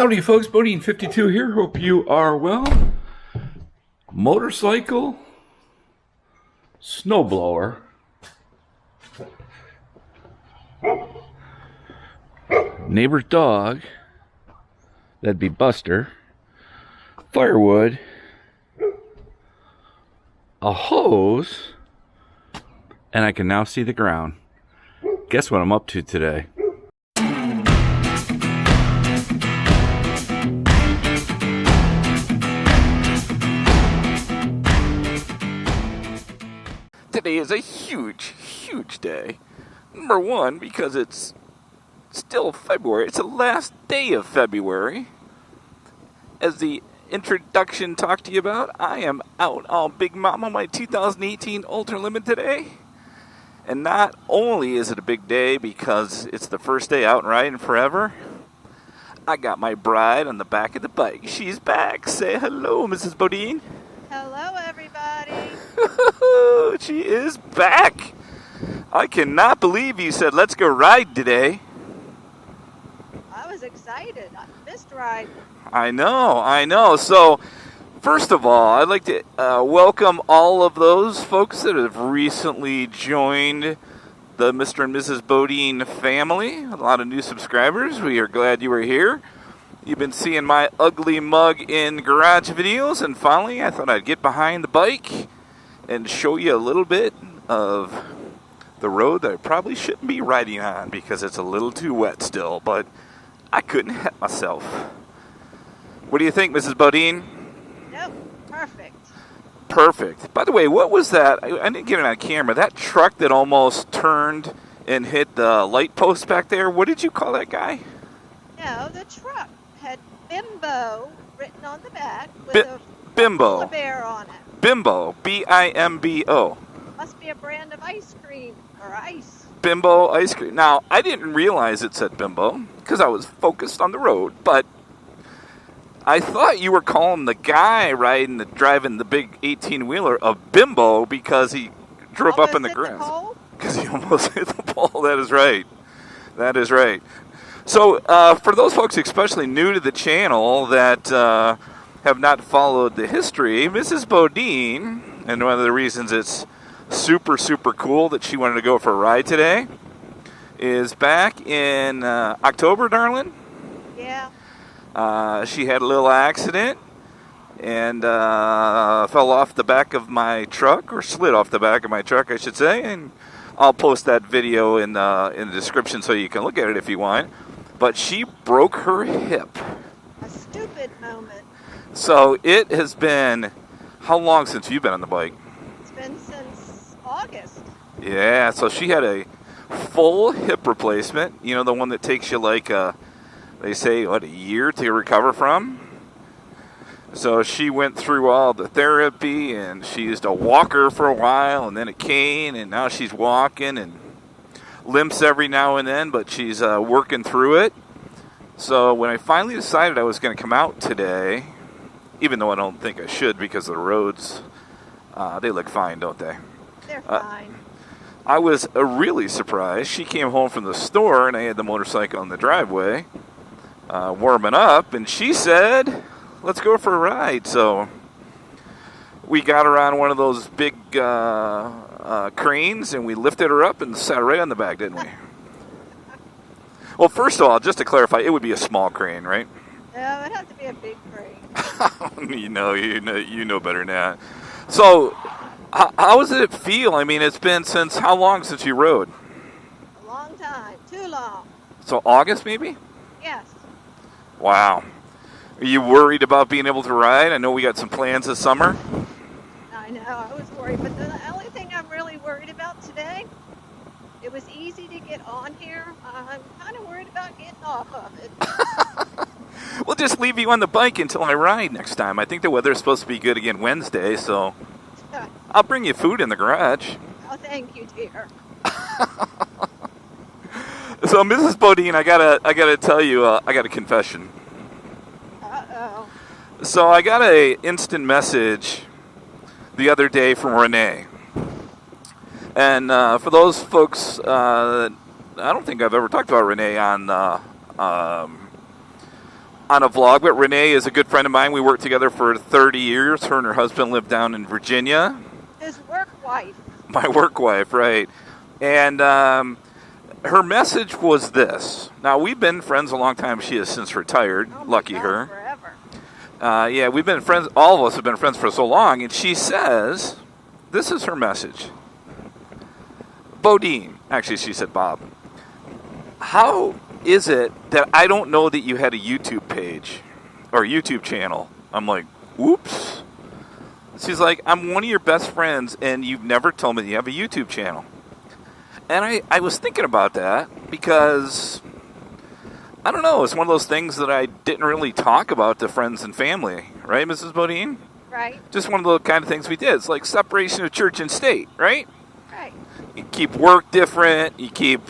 Howdy folks, Bodine52 here. Hope you are well. Motorcycle, snowblower, neighbor's dog, that'd be Buster, firewood, a hose, and I can now see the ground. Guess what I'm up to today? Today is a huge day. Number one, because it's still February. It's the last day of February. As the introduction talked to you about, I am out on Big Mama, my 2018 Ultra Limit today. And not only is it a big day because it's the first day out and riding forever, I got my bride on the back of the bike. She's back. Say hello, Mrs. Bodine. Hello, everybody. She is back. I cannot believe you said, let's go ride today. I was excited. I missed ride. I know. So, first of all, I'd like to welcome all of those folks that have recently joined the Mr. and Mrs. Bodine family. A lot of new subscribers. We are glad you are here. You've been seeing my ugly mug in garage videos, and finally I thought I'd get behind the bike and show you a little bit of the road that I probably shouldn't be riding on because it's a little too wet still, but I couldn't help myself. What do you think, Mrs. Bodine? Nope, perfect. Perfect. By the way, what was that? I didn't get it on camera. That truck that almost turned and hit the light post back there, what did you call that guy? No, the truck had Bimbo written on the back with a Bimbo. polar bear on it. Bimbo. B-I-M-B-O. Must be a brand of ice cream or ice. Bimbo ice cream. Now, I didn't realize it said Bimbo because I was focused on the road, but I thought you were calling the guy driving the big 18-wheeler a Bimbo because he drove up in the grass. Because he almost hit the pole. That is right. That is right. So, for those folks especially new to the channel that have not followed the history, Mrs. Bodine, and one of the reasons it's super cool that she wanted to go for a ride today, is back in October, darling. Yeah. She had a little accident and fell off the back of my truck, or slid off the back of my truck, I should say, and I'll post that video in the description so you can look at it if you want. But she broke her hip. A stupid moment. So it has been, how long since you've been on the bike? It's been since August. Yeah, so she had a full hip replacement. You know, the one that takes you like, they say, a year to recover from? So she went through all the therapy, and she used a walker for a while, and then a cane, and now she's walking, and limps every now and then, but she's working through it. So when I finally decided I was going to come out today, even though I don't think I should because the roads, they look fine, don't they? They're fine. I was really surprised. She came home from the store, and I had the motorcycle in the driveway, warming up, and she said, let's go for a ride. So we got her on one of those big cranes, and we lifted her up and sat her right on the back, didn't we? Well, first of all, just to clarify, it would be a small crane, right? No, it'd have to be a big crane. you know better than that. So, how does it feel? I mean, it's been since how long since you rode? A long time. Too long. So August, maybe? Yes. Wow. Are you worried about being able to ride? I know we got some plans this summer. I know. I was worried, but the only thing I'm really worried about today, it was easy to get on here. I'm kind of worried about getting off of it. We'll just leave you on the bike until I ride next time. I think the weather's supposed to be good again Wednesday, so I'll bring you food in the garage. Oh, thank you, dear. So, Mrs. Bodine, I gotta tell you, I got a confession. Uh-oh. So I got a instant message the other day from Renee. And for those folks, I don't think I've ever talked about Renee on on a vlog, but Renee is a good friend of mine. We worked together for 30 years. Her and her husband live down in Virginia. His work wife. My work wife, right. And her message was this. Now, we've been friends a long time. She has since retired. Oh my Lucky God, her. Forever. Yeah, we've been friends. All of us have been friends for so long. And she says, this is her message. Bodine. Actually, she said Bob. How is it that I don't know that you had a YouTube page or YouTube channel? I'm like, whoops. She's like, I'm one of your best friends, and you've never told me that you have a YouTube channel. And I was thinking about that because, I don't know, it's one of those things that I didn't really talk about to friends and family. Right, Mrs. Bodine? Right. Just one of the kind of things we did. It's like separation of church and state, right? Right. You keep work different. You keep,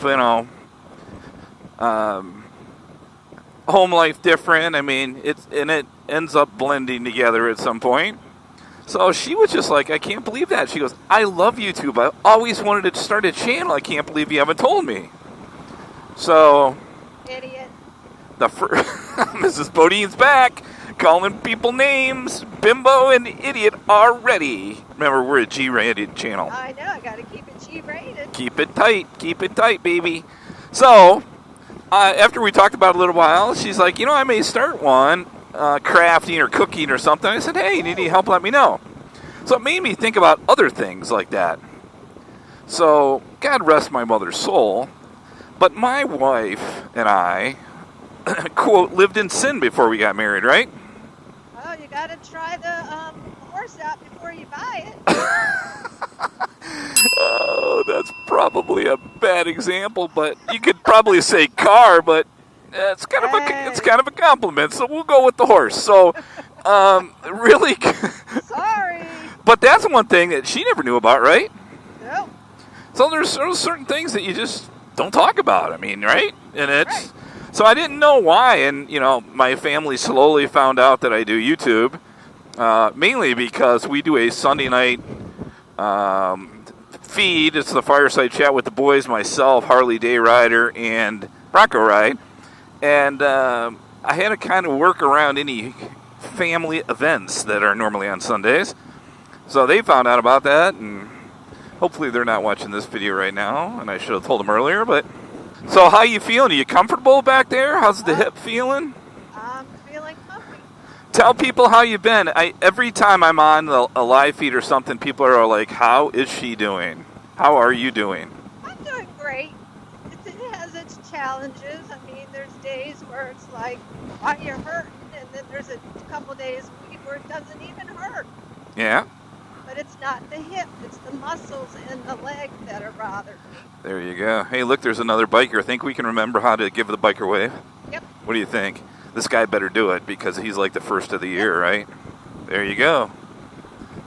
home life different. I mean, it ends up blending together at some point. So she was just like, I can't believe that. She goes, I love YouTube. I always wanted to start a channel. I can't believe you haven't told me. So, Idiot. Mrs. Bodine's back, calling people names. Bimbo and idiot are ready. Remember, we're a G-rated channel. I know. I got to keep it G-rated. Keep it tight, baby. So, after we talked about it a little while, she's like, I may start one, crafting or cooking or something. I said, hey, you need any help, let me know. So it made me think about other things like that. So, God rest my mother's soul, but my wife and I, quote, lived in sin before we got married, right? Oh, you got to try the horse out before you buy it. Oh, that's probably a bad example, but you could probably say car, but it's kind of a compliment, so we'll go with the horse. So, really, Sorry. but that's one thing that she never knew about, right? Nope. So there's certain things that you just don't talk about. I mean, right? And it's Right. so I didn't know why, and my family slowly found out that I do YouTube, mainly because we do a Sunday night feed. It's the fireside chat with the boys, myself, Harley Day Rider, and Bronco Ride. And I had to kind of work around any family events that are normally on Sundays. So they found out about that, and hopefully they're not watching this video right now, and I should have told them earlier. But so how you feeling? Are you comfortable back there? How's the hip feeling? I'm feeling comfy. Tell people how you've been. Every time I'm on a live feed or something, people are like, how is she doing? How are you doing? I'm doing great. It has its challenges. I mean, there's days where it's like, why are you hurting? And then there's a couple days where it doesn't even hurt. Yeah. But it's not the hip, it's the muscles in the leg that are bothering me. There you go. Hey, look, there's another biker. Think we can remember how to give the biker wave? Yep. What do you think? This guy better do it because he's like the first of the year, right? There you go.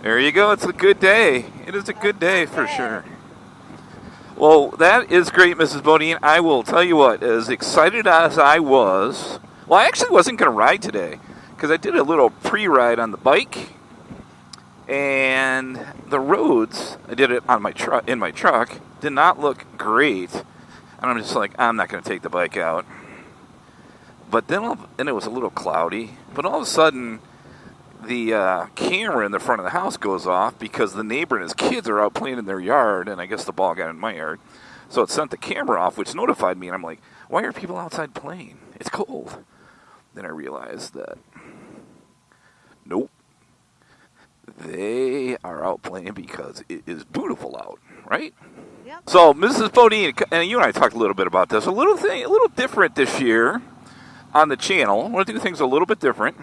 There you go. It's a good day. It is a good day for sure. Well, that is great, Mrs. Bodine. I will tell you what, as excited as I was, well, I actually wasn't going to ride today because I did a little pre-ride on the bike, and the roads, I did it on my in my truck, did not look great. And I'm just like, I'm not going to take the bike out. But then it was a little cloudy. But all of a sudden, the camera in the front of the house goes off because the neighbor and his kids are out playing in their yard, and I guess the ball got in my yard. So it sent the camera off, which notified me, and I'm like, why are people outside playing? It's cold. Then I realized that, nope, they are out playing because it is beautiful out, right? Yep. So, Mrs. Bodine, and you and I talked a little bit about this, a little different this year on the channel. I want to do things a little bit different.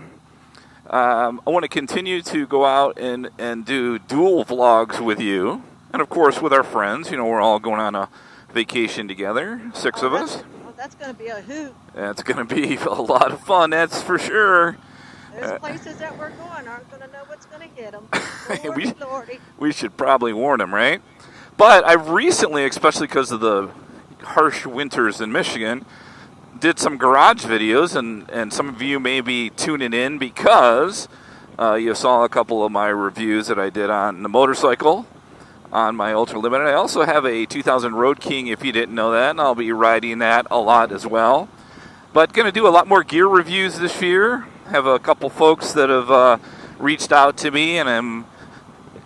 I want to continue to go out and do dual vlogs with you. And, of course, with our friends. We're all going on a vacation together, 6 of us. Well, that's going to be a hoot. That's going to be a lot of fun, that's for sure. There's places that we're going aren't going to know what's going to hit them. Lordy. We should probably warn them, right? But I've recently, especially because of the harsh winters in Michigan, did some garage videos, and some of you may be tuning in because you saw a couple of my reviews that I did on the motorcycle, on my Ultra Limited. I also have a 2000 Road King, if you didn't know that, and I'll be riding that a lot as well. But going to do a lot more gear reviews this year. Have a couple folks that have reached out to me, and I'm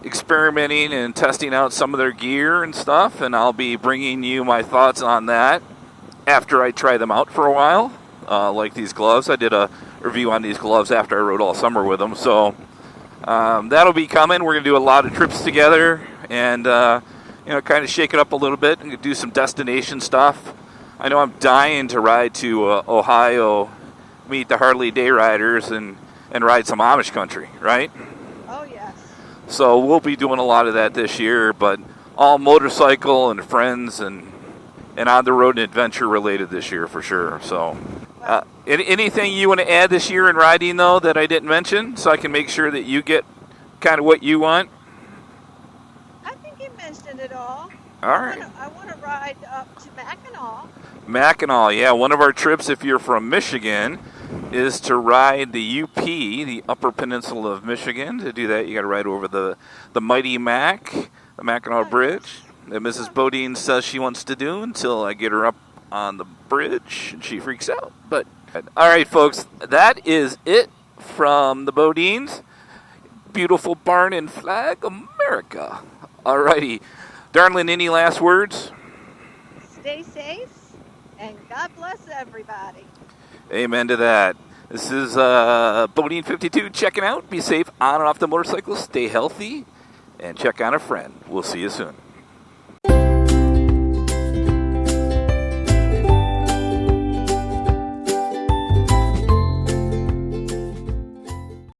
experimenting and testing out some of their gear and stuff, and I'll be bringing you my thoughts on that after I try them out for a while. Like these gloves. I did a review on these gloves after I rode all summer with them, so that'll be coming. We're going to do a lot of trips together and kind of shake it up a little bit and do some destination stuff. I know I'm dying to ride to Ohio, meet the Harley day riders, and ride some Amish country, right? Oh, yes. So we'll be doing a lot of that this year, but all motorcycle and friends and on the road and adventure related this year for sure. So anything you want to add this year in riding, though, that I didn't mention, so I can make sure that you get kind of what you want? I think you mentioned it all. All right. I want to ride up to Mackinac. Mackinac, yeah. One of our trips, if you're from Michigan, is to ride the UP, the Upper Peninsula of Michigan. To do that, you got to ride over the mighty Mac, the Mackinac Bridge, that Mrs. Bodine says she wants to do until I get her up on the bridge and she freaks out. But all right, folks, that is it from the Bodines. Beautiful barn and flag, America. All righty. Darlene, any last words? Stay safe, and God bless everybody. Amen to that. This is Bodine 52 checking out. Be safe on and off the motorcycle. Stay healthy, and check on a friend. We'll see you soon.